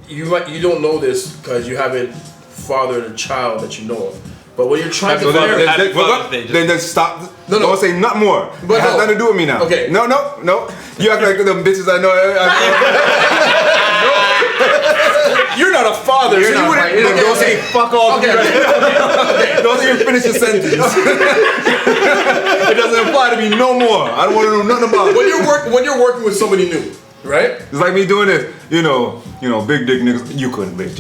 you don't know this because you haven't fathered a child that you know of. But when you're trying to then stop. No. Don't say nothing more. But it has nothing to do with me now. Okay. No. You act like them bitches I know. You're not a father. You're not right. Don't say fuck off. Okay. Don't even finish your sentence. It doesn't apply to me no more. I don't want to know nothing about it. When you're working with somebody new, right? It's like me doing this. You know, big dick niggas. You couldn't, bitch.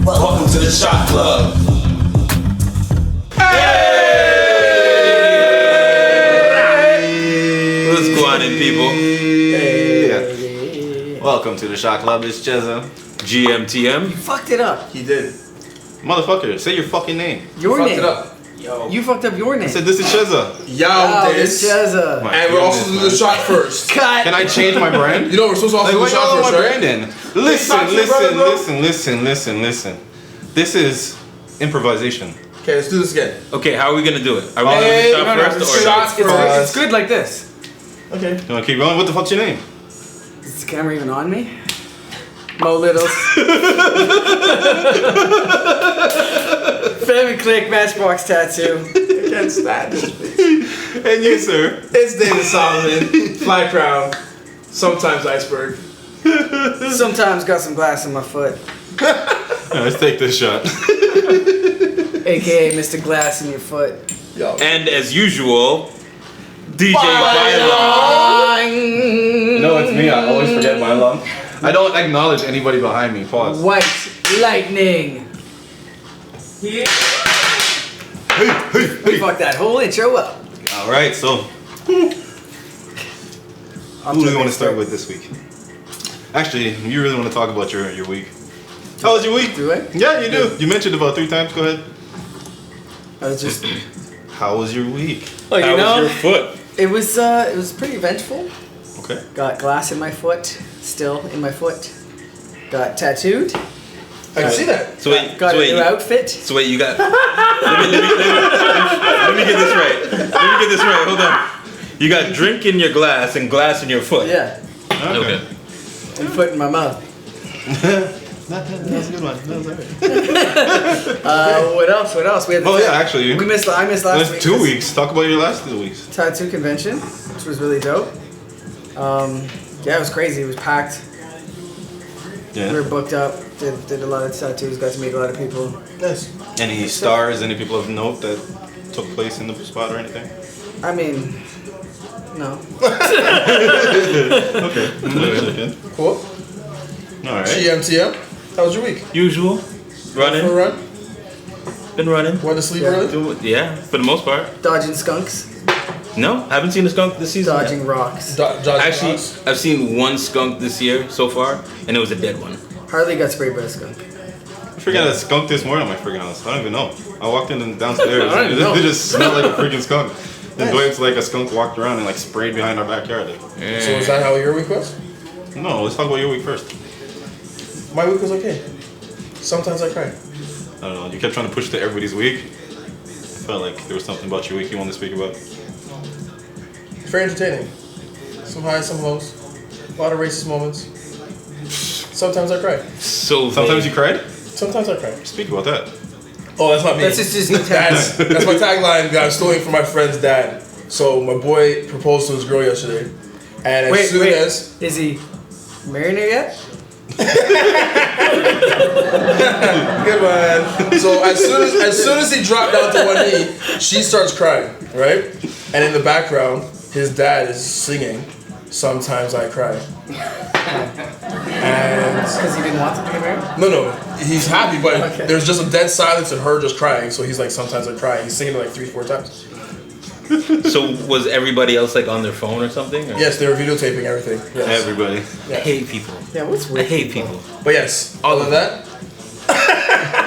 Welcome to the Shot Club. Hey! What's going on, people? Hey. Welcome to the Shot Club. It's Cheza. GMTM. You fucked it up. He did. Motherfucker, say your fucking name. Your Fucked name. it up. Yo. You fucked up your name. I said this is Cheza. This. Cheza. And we're also doing the shot first. Cut. Can I change my brand? You know we're supposed to also do the shot my first, right? brand then? Listen. This is improvisation. Okay, let's do this again. Okay, how are we gonna do it? Are we gonna do the shot first or shot first. It's good like this. Okay. You wanna keep going? What the fuck's your name? Is the camera even on me? Mo Littles. Family Click Matchbox Tattoo. I can't stand this face. And you, sir? It's David Solomon, Fly Crown, sometimes Iceberg. Sometimes got some glass in my foot. Let's take this shot. AKA Mr. Glass in your foot. Yo. And as usual, DJ Bylon. No, it's me. I always forget my alarm. I don't acknowledge anybody behind me. Pause. White Lightning. Hey. Fuck that whole intro up. All right, so who do we want to start with this week? Actually, you really want to talk about your week. How was your week? Do I? Yeah, you do. You mentioned about 3 times. Go ahead. I was just. How was your week? Oh, you How know, was your foot? it was pretty eventful. Okay. Got glass in my foot, still in my foot. Got tattooed. I can see that. So wait, Got a new outfit. So wait, you got. let me get this right. Hold on. You got drink in your glass and glass in your foot. Yeah, Okay. and foot in my mouth. That was a good one. That was What else? We had. Oh yeah, actually, I missed last that's week. 2 weeks. Talk about your last 2 weeks. Tattoo convention, which was really dope. Yeah, it was crazy. It was packed. Yeah. We were booked up. Did a lot of tattoos. Got to meet a lot of people. Nice. Any stars? Any people of note that took place in the spot or anything? I mean, no. Okay. Cool. All right. GMTM. How was your week? Usual. For a Running. run? Been running. Went to sleep Yeah. early? Yeah, for the most part. Dodging skunks. No, haven't seen a skunk this season. yet. Dodging rocks. Actually, I've seen one skunk this year so far, and it was a dead one. Harley got sprayed by a skunk. I forgot a skunk this morning at my freaking house. I don't even know. I walked in and downstairs. I don't even know. It just smelled like a freaking skunk. And Dwight's like a skunk walked around and like sprayed behind our backyard. Like, So is that how your week was? no, let's talk about your week first. My week was okay. Sometimes I cry. I don't know. You kept trying to push to everybody's week. I felt like there was something about your week you wanted to speak about. It's very entertaining. Some highs, some lows. A lot of racist moments. Sometimes I cry. So Sometimes you cried? Sometimes I cry. Speak about that. Oh, that's not me. That's just his new That's my tagline that I'm stealing from my friend's dad. So my boy proposed to his girl yesterday. And as soon as... Is he married her yet? Good one. So as soon as he dropped down to one knee, she starts crying, right? And in the background, his dad is singing "Sometimes I Cry." And Because he didn't want them to get married? no, he's happy, but Okay. there's just a dead silence and her just crying. So he's like, "Sometimes I cry." He's singing it like 3-4 times. So was everybody else like on their phone or something? Or? Yes, they were videotaping everything. Yes. Everybody. I hate people. Yeah, what's I with hate people? people. But yes, all of that.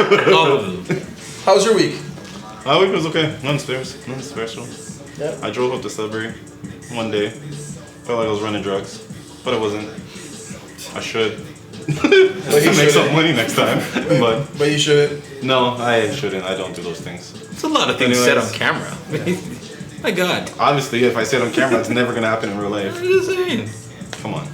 All of them. How was your week? My week was okay. Nothing special. Yeah. I drove up to Sudbury one day. Felt like I was running drugs, but it wasn't. I should. But you Make some shouldn't. money next time. But But you shouldn't. no, I shouldn't. I don't do those things. It's a lot of things said on Anyways. camera. My God. Obviously, if I say it on camera, it's never gonna happen in real life. What are you saying? Come on.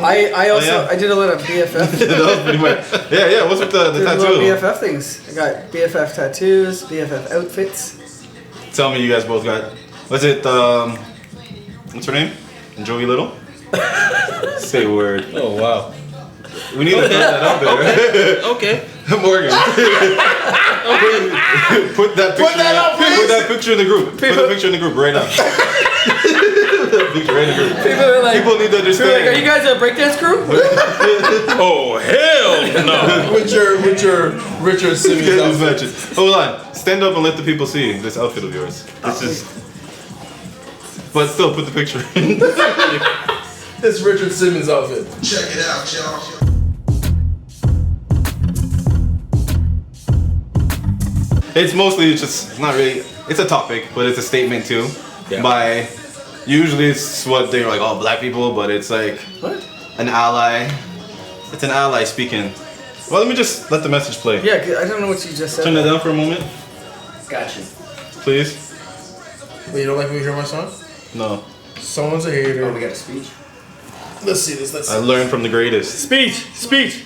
I also yeah. I did a lot of BFF. That was pretty much. Yeah. What's with the Did a lot of tattoo? BFF things. I got BFF tattoos, BFF outfits. Tell me, you guys both got. Was it what's her name? Joey Little. Say a word. Oh, wow. We need to throw that out there. Okay. Morgan. Put that picture. that up, please. Put that picture in the group. Put the picture in the group right now. Picture right in the group. People are like, People need to people are like, are you understand. guys a breakdance crew? Oh, hell no. With your Richard Simmons Get this outfit. matches. Hold on. Stand up and let the people see this outfit of yours. This is. But still, put the picture in. This Richard Simmons outfit. Check it out, y'all. It's mostly just not really. It's a topic, but it's a statement too. Yeah. By usually it's what they're like, oh, black people, but it's like What? an ally. It's an ally speaking. Well, let me just let the message play. Yeah, 'cause I don't know what you just said. Turn that down for a moment, Gotcha. please. Wait, you don't like when you hear my song? No, Someone's a hater. got a speech. Let's see this. Let's I see. learned from the greatest. Speech.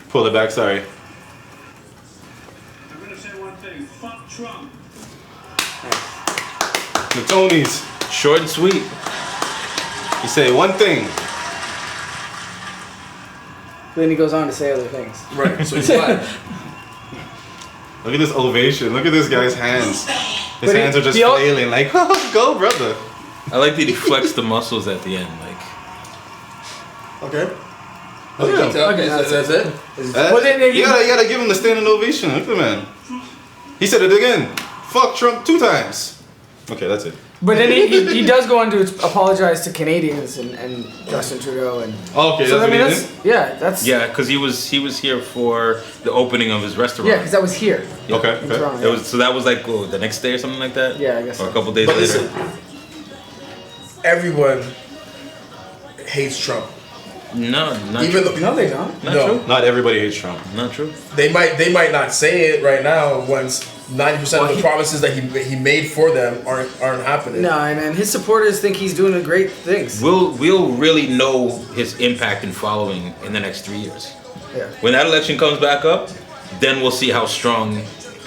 Pull it back. Sorry. I'm gonna say one thing. Fuck Trump. The Tonys. Short and sweet. You say one thing. Then he goes on to say other things. Right. So he's black. Look at this ovation. Look at this guy's hands. His But hands are just he al- flailing like, oh, go, brother. I like that he flexed the muscles at the end. Like, Okay. Yeah. Okay, That's it. Well, then you gotta give him the standing ovation. Look at the man. He said it again. Fuck Trump 2 times. Okay, that's it. But then he does go on to apologize to Canadians and Justin Trudeau and. Okay, So that's I mean what he that's did? yeah that's yeah, because he was here for the opening of his restaurant. yeah because that was here Okay, in okay. Toronto. It was so that was like the next day or something like that. Yeah, I guess Or so. a couple days But later. listen, everyone hates Trump. No, not Even true. though No, they don't. Not no. true. Not everybody hates Trump. Not true. they might not say it right now once 90% of the promises that he made for them aren't happening. No, and his supporters think he's doing great things. We'll really know his impact and following in the next 3 years. Yeah. When that election comes back up, then we'll see how strong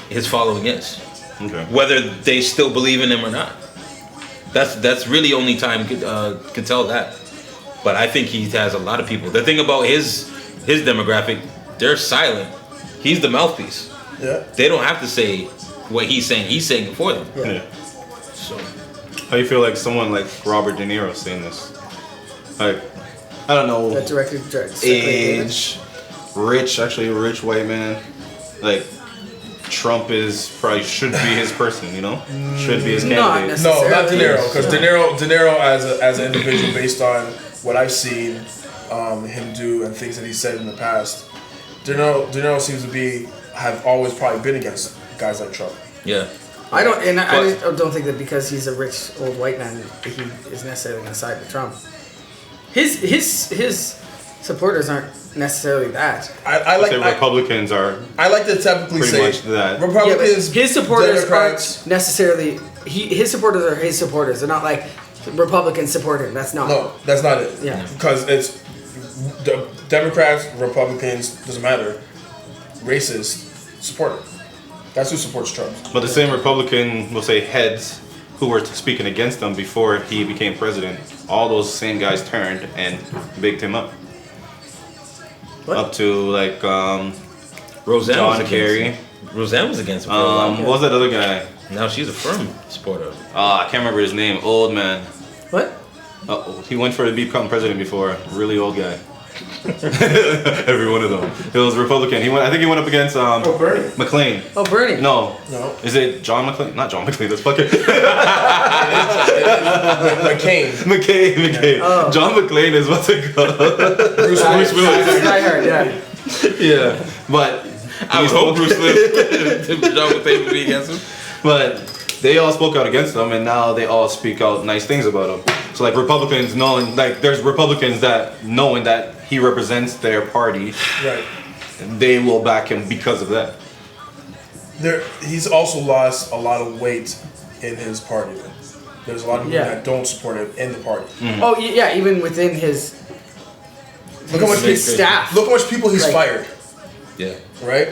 his following is. Okay. Whether they still believe in him or not. That's really only time could tell that. But I think he has a lot of people. The thing about his demographic, they're silent. He's the mouthpiece. Yeah. They don't have to say what he's saying. He's saying it for them. Yeah. So How you feel like someone like Robert De Niro saying this? Like, I don't know, That directed age, rich white man. Like, Trump should be his person, you know? Should be his Not candidate. necessarily. No, not De Niro, because De Niro as an individual, based on what I've seen him do and things that he said in the past, De Niro seems to have always probably been against guys like Trump. yeah. I don't, and I But- just don't think that because he's a rich old white man, that he is necessarily going to side with Trump. His supporters aren't necessarily that. I like Say Republicans are I like to typically pretty say much that. Yeah, but Republicans, his supporters Democrats. aren't necessarily. His supporters are his supporters. They're not like Republicans support him. That's not. No, that's not it. Yeah. Because it's the Democrats, Republicans, doesn't matter. Racists support him. That's who supports Trump. But the same Republican, we'll say heads, who were speaking against him before he became president, all those same guys turned and bigged him up. What? Up to like Roseanne John was against Kerry. him. Roseanne was against him for a while. What was that other guy? Now she's a firm supporter. I can't remember his name. Old man. What? He went for to become president before. Really old guy. Every one of them. It was Republican. I think he went up against Bernie. McLean. Oh, Bernie. No. No. Is it John McClane? Not John McClane. That's fucking McCain. McCain. Oh. John McClane is what's it called? Bruce Willis. Willis. I heard. Yeah. Yeah, but I would hope Bruce Lee John would think would be against him. But they all spoke out against him, and now they all speak out nice things about him. So like Republicans knowing, like there's Republicans that knowing that he represents their party, Right. they will back him because of that. He's also lost a lot of weight in his party. Though. There's a lot of people Yeah. that don't support him in the party. Oh yeah, even within his Look how much his staff. Look how much people he's Like- fired, Yeah. right?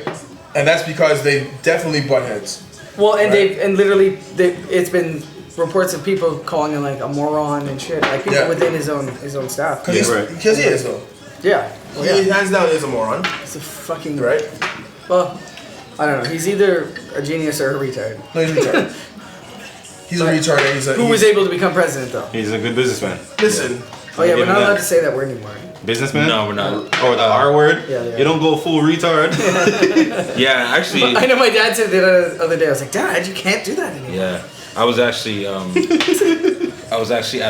And that's because they definitely butt heads. Well, and Right. it's been reports of people calling him like a moron and shit, like people Yeah. within his own staff. Because Right. he is though. Yeah, well, He yeah. hands down is a moron, It's a fucking right? Well, I don't know. He's either a genius or a retard. No, he's a retard. He's a retard. And Who was able to become president though? He's a good businessman. Listen. Oh yeah, we're Give not him allowed that. to say that word anymore. Businessman? No, we're not. Or the R word? Yeah, yeah. You don't go full retard. Yeah, actually. I know my dad said that the other day. I was like, Dad, you can't do that anymore. Yeah, I was actually at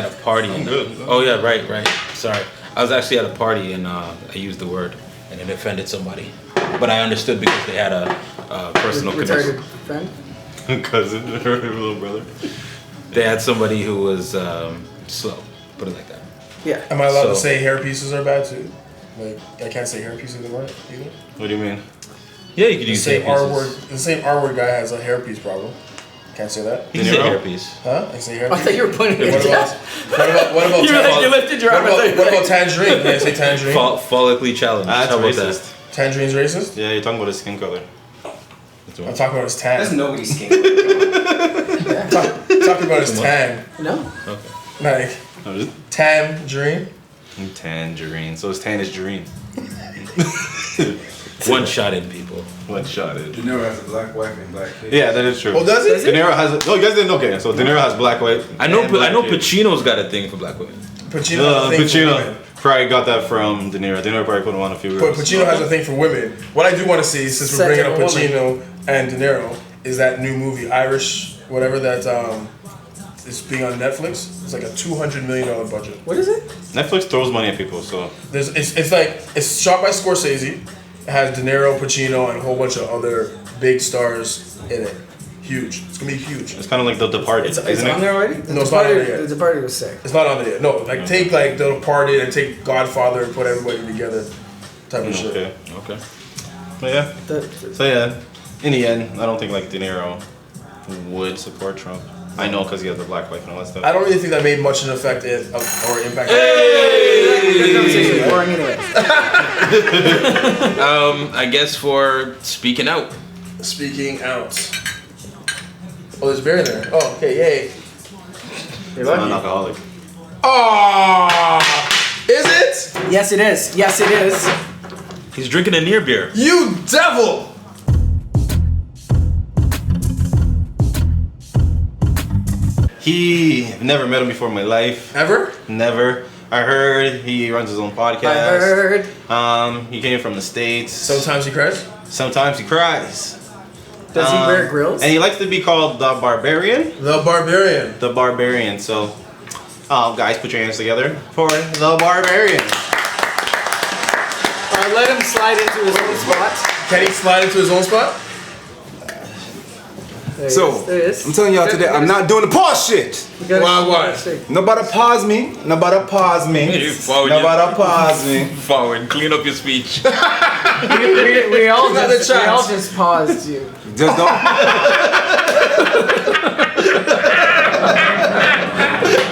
a party. Oh yeah, right. Sorry, I was actually at a party and I used the word and it offended somebody, but I understood because they had a personal Retarded connection. friend. Cousin or little brother. They had somebody who was slow. Put it like that. Yeah. Am I allowed to So- say hair pieces are bad too? Like I can't say hair pieces either. What do you mean? Yeah, you could The use same hair R pieces. word. The same R word guy has a hairpiece problem. Can't say that. You can say Niro? hairpiece. Huh? I say hairpiece. I thought you were pointing What at about? Dad. What about? You were like, you lifted your arm. I thought you were What about like- tangerine? Can I say tangerine? Follically challenged. That's How about racist. Tangerine's racist. Yeah, you're talking about his skin color. I'm talking about his tan. That's nobody's skin. Talking about his tan. No. that? Okay. Like Oh, is it? tangerine. Tangerine. So it's tangerine. One shot in people. One shot it. De Niro has a black wife and black kids. Yeah, that is true. Oh, does De it? Niro has. Oh, you guys didn't know? Okay, so De Niro has black wife. I know. and black I know. kids. Pacino's got a thing for black women. Pacino has a thing for Pacino women. probably got that from De Niro. De Niro probably put him on a few But girls. Pacino has a thing for women. What I do want to see, since we're Set bringing of up a woman. Pacino and De Niro, is that new movie Irish, whatever that is being on Netflix. It's like a $200 million budget. What is it? Netflix throws money at people, so It's shot by Scorsese. It has De Niro, Pacino, and a whole bunch of other big stars in it. Huge. It's gonna be huge. it's kind of like The Departed, It's isn't on it? there already? No, it's not on there yet. The Departed was sick. It's not on there yet. No, like take like The Departed and take Godfather and put everybody together, type of shit. Okay. Okay. But yeah. The- So yeah, in the end, I don't think like De Niro would support Trump. I know because he has the black wife and all that stuff. I don't really think that made much an effect or impact. the conversation is boring anyway. I guess for speaking out. Speaking out. Oh, there's beer in there. Oh, okay, yay. You're I'm lucky. an alcoholic. Oh, is it? Yes, it is. Yes, it is. He's drinking a near beer. You devil! He never met him before in my life. Ever? Never. I heard he runs his own podcast. I heard. He came from the States. Sometimes he cries. Sometimes he cries. Does he wear grills? And he likes to be called the Barbarian. The Barbarian. The Barbarian. So, guys, put your hands together for the Barbarian. Let him slide into his own spot. Can he slide into his own spot? There he So, is. There he is. I'm telling y'all today, I'm not doing the pause shit. You gotta- Why? you gotta see. Nobody pause me. Nobody pause me. You forward Nobody pause me. Forward. Clean up your speech. We all Not the just, we all chance. just paused you. Just don't.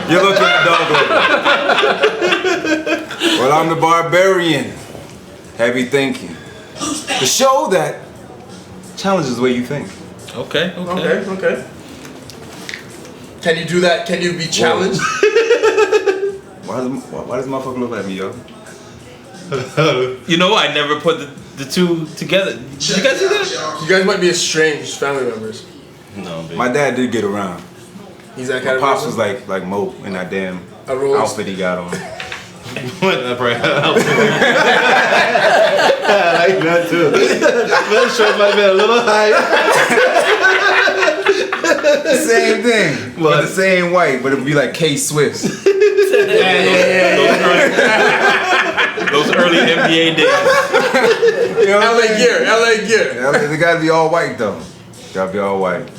You're looking at dog over. Well, I'm the Barbarian. Heavy thinking. The show that challenges the way you think. Okay. Okay. Can you do that? Can you be challenged? Why does motherfucker look like me, yo? You know, I never put the two together. Did you guys see that? You guys might be estranged family members. No, baby. My dad did get around. He's that My kind of pops person? was like Mo in that damn A Rolls? outfit he got on. What? I like that too. That shirt might have been a little high. Same thing. But the same white, but it would be like K Swiss. Those early NBA days. You know what I'm LA saying? gear, LA gear. Yeah, they gotta be all white though. Gotta be all white.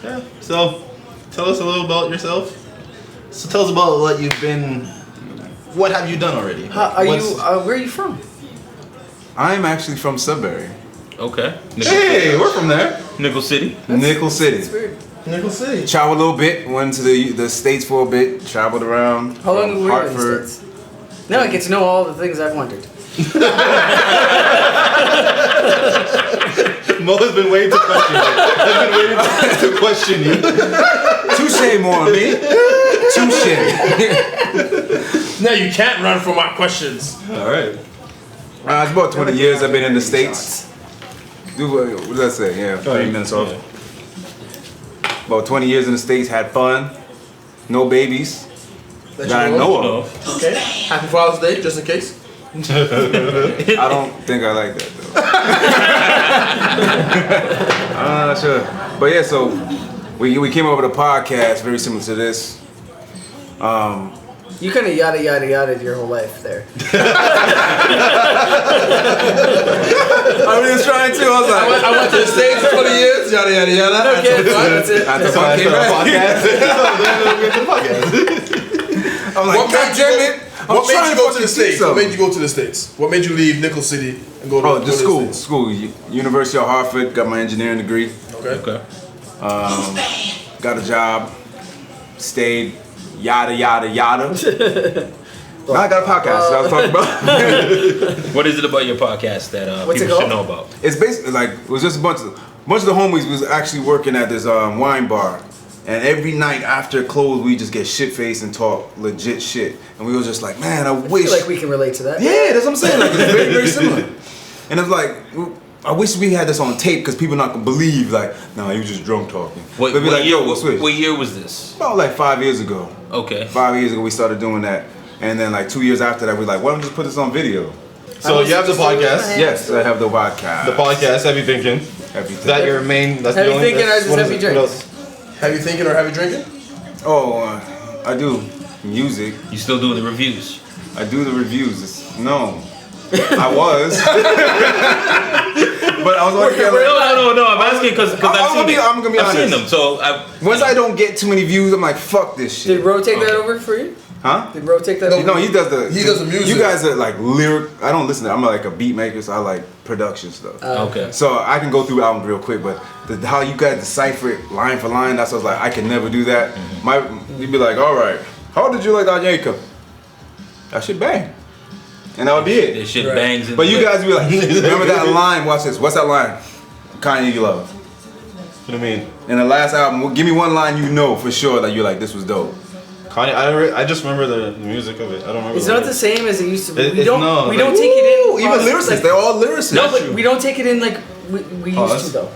Yeah. So, tell us a little about yourself. So tell us about what you've been. What have you done already? Where are you from? I'm actually from Sudbury, Okay. Hey, we're from there. Nickel City. Nickel City. It's weird. Nickel City. Traveled a little bit. Went to the States for a bit. Traveled around. How long from were you in the Hartford. States? Now I get to know all the things I've wondered. Mo has been waiting to question you. Has been waiting to question you. Touche, more me. Touche. No, you can't run from my questions. All right. It's about 20 years I've been in the States. What did I say? Yeah, 30 minutes off. Yeah. About 20 years in the States, had fun. No babies that I know of. Okay. Happy Father's Day, just in case. I don't think I like that though. I'm not sure. But yeah, so we came up with a podcast very similar to this. You kind of yada yada yada your whole life there. I was trying to. I was like, I went to the States for 20 years, yada yada yada. Okay, that's it. After So I came started a back. podcast. I'm like, What God made damn you it! I'm What made trying you to go to the fucking States? see What made something. you go to the States? What made you leave Nickel City and go to Oh, go just to the school. States? School. University of Hartford. Got my engineering degree. Okay. Got a job. Stayed. Yada yada yada. Now I got a podcast that I was talking about. What is it about your podcast that What's it people should called? know about? It's basically like it was just a bunch of the homies was actually working at this wine bar, and every night after it closed, we just get shit faced and talk legit shit, and we was just like, man, I I wish. feel like we can relate to that. Yeah, that's what I'm saying. Like it's very very similar, and it's like. I wish we had this on tape because people not gonna believe like, nah, you just drunk talking. What, They'll be what like, year, yo, we'll switch. what year was this? About like 5 years ago. Okay. 5 years ago we started doing that, and then like 2 years after that we like, why don't we just put this on video? So you have the podcast. Yes, I have the podcast. The podcast. Heavy thinking. Everything. Is that your main? That's Heavy the only. thinking or just what is heavy it? drink? What else? Heavy thinking or heavy drinking? Oh, I do music. You still doing the reviews? I do the reviews. No, I was, but I was working. No. I'm asking because I've seen it. I'm gonna be I've honest. seen them. So Once I don't get too many views, I'm like, fuck this shit. Did Ro take that over for you? Huh? Did Ro take that over? No, he does the music. You guys are like lyric. I don't listen to. I'm like a beat maker, so I like production stuff. okay. So I can go through albums real quick, but how you guys decipher it line for line, that's what I was like, I can never do that. You'd be like, all right, how did you like that Jacob? That shit bang. And that would be it. This shit Right. bangs. In But the you lip. guys be like, remember that line? Watch this. What's that line? Kanye you love. What do you mean? In the last album, give me one line you know for sure that you're like, this was dope. Kanye. I just remember the music of it. I don't remember. It's the not the words. same as it used to be. It- We it's don't. not, We like- don't take it in. Even lyricists, like- they're all lyricists. No, but we don't take it in like we used to though.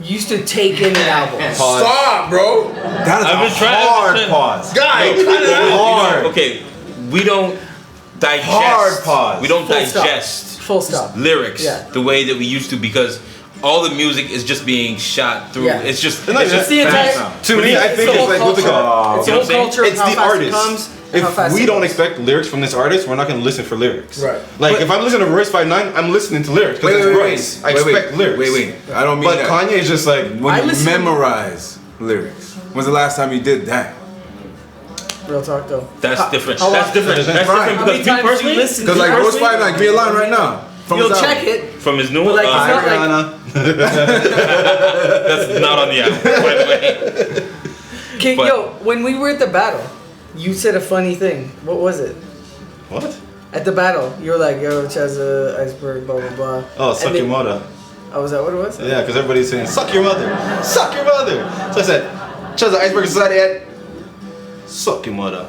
You used to take in an album. Pause. Stop, bro. That is I've been a trying- hard I've been- pause. Guy, cut it out. Hard. Okay, we don't digest. Hard pause. We don't Full stop. digest Full stop. lyrics Yeah. the way that we used to because all the music is just being shot through. Yeah. It's just. No, It's It's just the entire. To me, I think the it's whole like what's it culture. called? It's the You know whole what I'm culture of It's how the fast artist. it comes. and how If fast we it don't goes. expect lyrics from this artist, we're not gonna listen for lyrics. Right. Like if I'm listening to Royce 5'9", I'm listening to lyrics because it's Royce. I expect lyrics. Wait. I don't mean But that. Kanye is just like When I you listen- memorize lyrics. When's the last time you did that? Real talk though. That's different. how That's long- different. That's Right. different How many because me times do you personally, listen? Because like Me Rose personally, 5'9", give me a line right now. From You'll his check album. it. from his new But like, it's not like that's not on the album, by the way. okay, but- yo, when we were at the battle, you said a funny thing. What was it? what? At the battle, you were like, "Yo, Chazza, iceberg, blah blah blah." Oh, suck And your then- mother. Oh, was that what it was? Yeah, because everybody's saying suck your mother, suck your mother. So I said, "Chaz Iceberg Society at suck your mother,"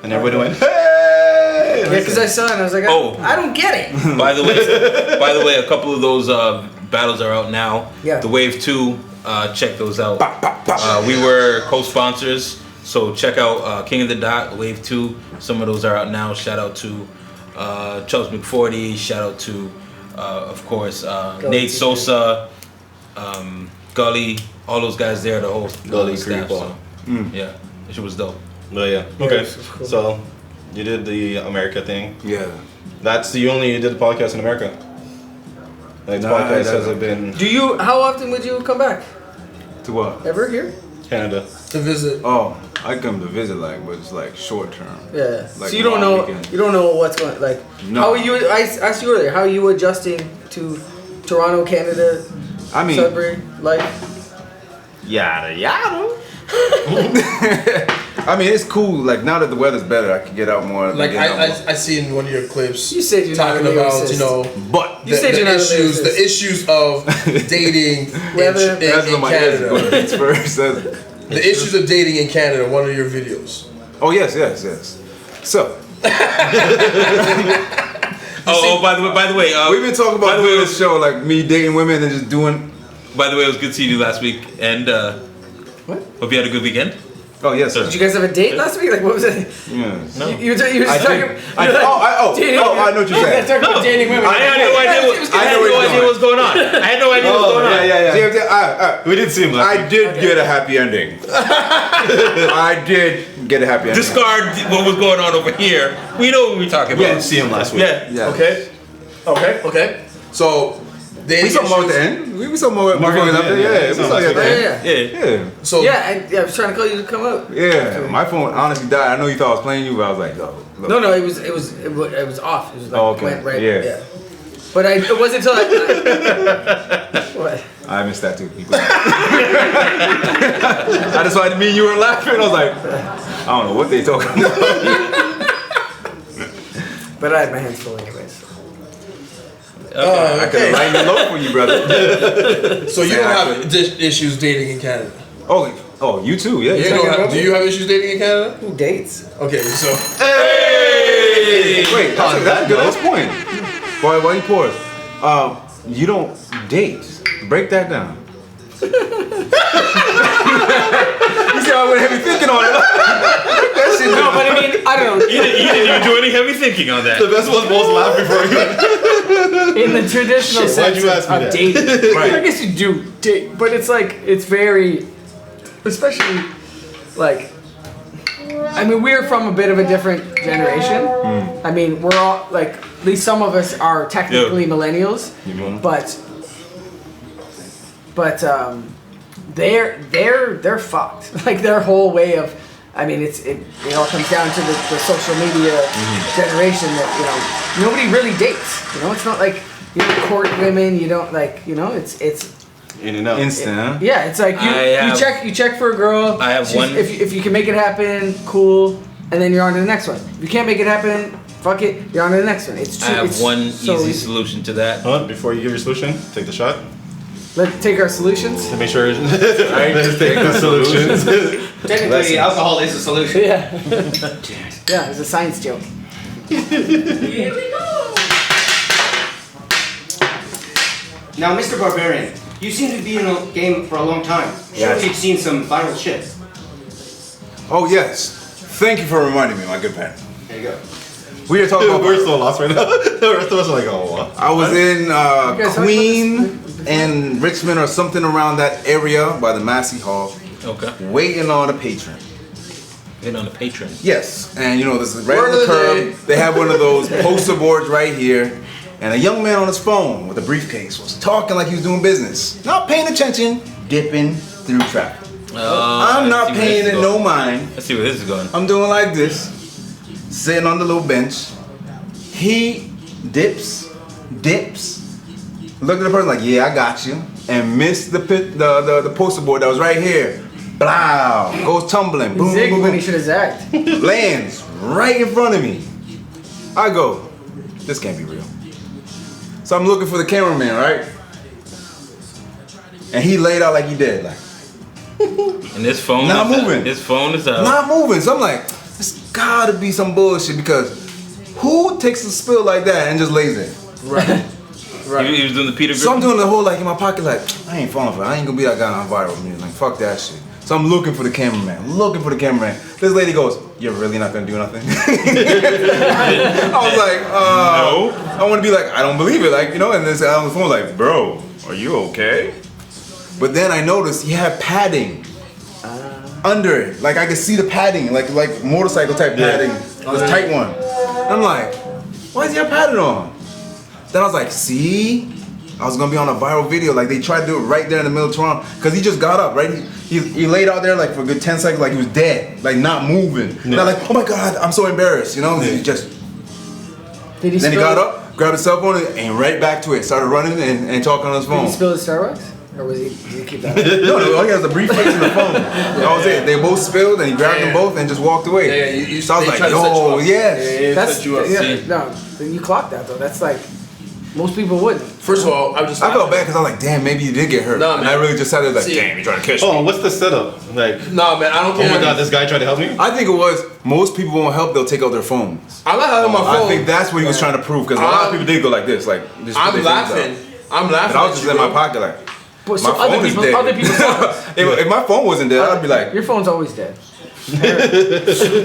and everybody went, "Hey!" Yeah, because I saw it and I was like, Oh. I don't get it. By the way, a couple of those battles are out now. Yeah. The Wave 2, check those out. We were co-sponsors, so check out King of the Dot, Wave 2. Some of those are out now. Shout out to Charles McForty. Shout out to, of course, Nate Sosa, Gully, all those guys there, the whole Gully, staff. Creepball. So, yeah, it was dope. But yeah, okay. it was cool. So You did the America thing. Yeah. You only did the podcast in America. Like the podcast hasn't been How often would you come back? To what? Ever here? Canada. To visit. Oh, I come to visit, like, but it's like short term. Yeah. Like So you don't long know. weekend. You don't know what's going. Like, No. how are you? I asked you earlier. How are you adjusting to Toronto, Canada, I mean, Sudbury life? yada yada. I mean, it's cool. Like now that the weather's better, I can get out more. Like get out more. I see in one of your clips. You said you're not talking a about lyricist. But You said you're not a issues, lyricist. the issues of dating Weather. in that's what my ears Canada. going to beats first. The issues of dating in Canada. One of your videos. Oh yes. So By the way, we've been talking by about the way, doing it this show, like me dating women and just doing. By the way, it was good seeing you last week, and What? hope you had a good weekend. Oh yes. Did you guys have a date last week? Like, what was it? Yes. No. You were just I talking. did. I know what you're saying. Talking about dating women. I had no idea. I had no idea what was going on. I had no idea what was going on. Yeah. We did see him last I did get a happy ending. I did get a happy ending. Discard what was going on over here. We know what we're talking We about. didn't see him last week. Yeah. Yeah. Okay. So dating We saw more at the issues. end. We saw more More before we at the left end, there. yeah. Yeah, we saw you at the end. Yeah. Yeah. Yeah. So Yeah, I was trying to call you to come out. Yeah. My phone honestly died. I know you thought I was playing you, but I was like, no. No, it was off. It was like Oh, okay. went right. Yeah. Yeah. But it wasn't until what? I missed that too. I just wanted me and you were laughing. I was like, I don't know what they talking about. But I had my hands full anyways. I could have lightened the load for you, brother. So you don't have issues dating in Canada. Oh, you too. Yeah. You don't have, do you have issues dating in Canada? Who dates? Okay, so Hey! Wait, that's a good point. Why you pause? You don't date. Break that down. You see how I went heavy thinking on it? That shit. No, but I mean, I don't know. You didn't even do any heavy thinking on that. The best was most laughing for you. In the traditional Shit, why'd sense you ask me of that? dating. Right. I guess you do date, but it's like, it's very, especially like, I mean, we're from a bit of a different generation. I mean, we're all, like, at least some of us are technically millennials, but they're fucked. Like their whole way of, I mean, it all comes down to the social media generation that, nobody really dates. It's not like you don't court women. You don't it's In and out. Instant, huh? yeah. It's like you check for a girl. I have one- If you can make it happen, cool, and then you're on to the next one. If you can't make it happen, fuck it, you're on to the next one. It's I true. have it's one so easy solution to that. Before you give your solution, take the shot. Let's take our solutions. To make sure. Just take the solutions. Technically, alcohol is a solution. Yeah. Yeah, it's a science joke. Here we go. Now, Mr. Barbarian, you seem to be in the game for a long time. Surely Yes. you've seen some viral shit. Oh yes. Thank you for reminding me, my good man. There you go. We are talking about. We're so lost right now. The rest of us are like, oh, what? I was in guys talked Queen and Richmond or something around that area by the Massey Hall, Okay. waiting on a patron. Hit on the patron. Yes, and this is right Word on the of the curb. day. They have one of those poster boards right here, and a young man on his phone with a briefcase was talking like he was doing business, not paying attention, dipping through traffic. I'm not paying it no mind. Let's see where this is going. I'm doing like this, sitting on the little bench. He dips, looked at the person like, yeah, I got you, and missed the poster board that was right here. Blow, goes tumbling, boom, Zig boom, when boom, he should have zagged. lands right in front of me. I go, this can't be real. So I'm looking for the cameraman, right? And he laid out like he dead, like And this phone Not is moving. This phone is up. not moving. So I'm like, there's gotta be some bullshit because who takes a spill like that and just lays there? He was doing the Peter So I'm Griffin. doing the whole like in my pocket like, I ain't falling for it. I ain't gonna be that guy on viral music. Like, fuck that shit. So I'm looking for the cameraman. This lady goes, you're really not gonna do nothing? I was like, No. I wanna be like, I don't believe it. Like, and then I on the phone like, bro, are you okay? But then I noticed he had padding under it. Like I could see the padding, like motorcycle type padding this tight one. And I'm like, why is he have padded on? Then I was like, see? I was gonna be on a viral video. Like they tried to do it right there in the middle of Toronto. Cause he just got up, right? He laid out there like for a good 10 seconds, like he was dead, like not moving. And I'm like, oh my God, I'm so embarrassed, you know? He just. Did he then he got up, grabbed his cell phone, and right back to it. Started running and talking on his phone. Did he spill his Starbucks? Or did he keep that? No, all he has a briefcase and a phone. That was it. They both spilled, and he grabbed them both and just walked away. Yeah, so I was like, yo, yes. That's no. You clocked that though. That's like most people wouldn't. First of all, I felt bad because I was like, damn, maybe you did get hurt. Nah, and man. I really just sat there like, damn, you trying to catch me. Oh, what's the setup? Like, Nah, man, I don't oh care. my God, this guy tried to help me? I think it was most people won't help. They'll take out their phones. I'm not having my phone. I think that's what he was trying to prove because a lot of people did go like this, like. Just put I'm their laughing. phones I'm out. laughing. And I was just in my pocket like. But My so other phone is people, dead. other people's phones. If my phone wasn't dead, I'd be like, Your phone's always dead.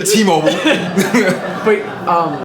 T-Mobile. But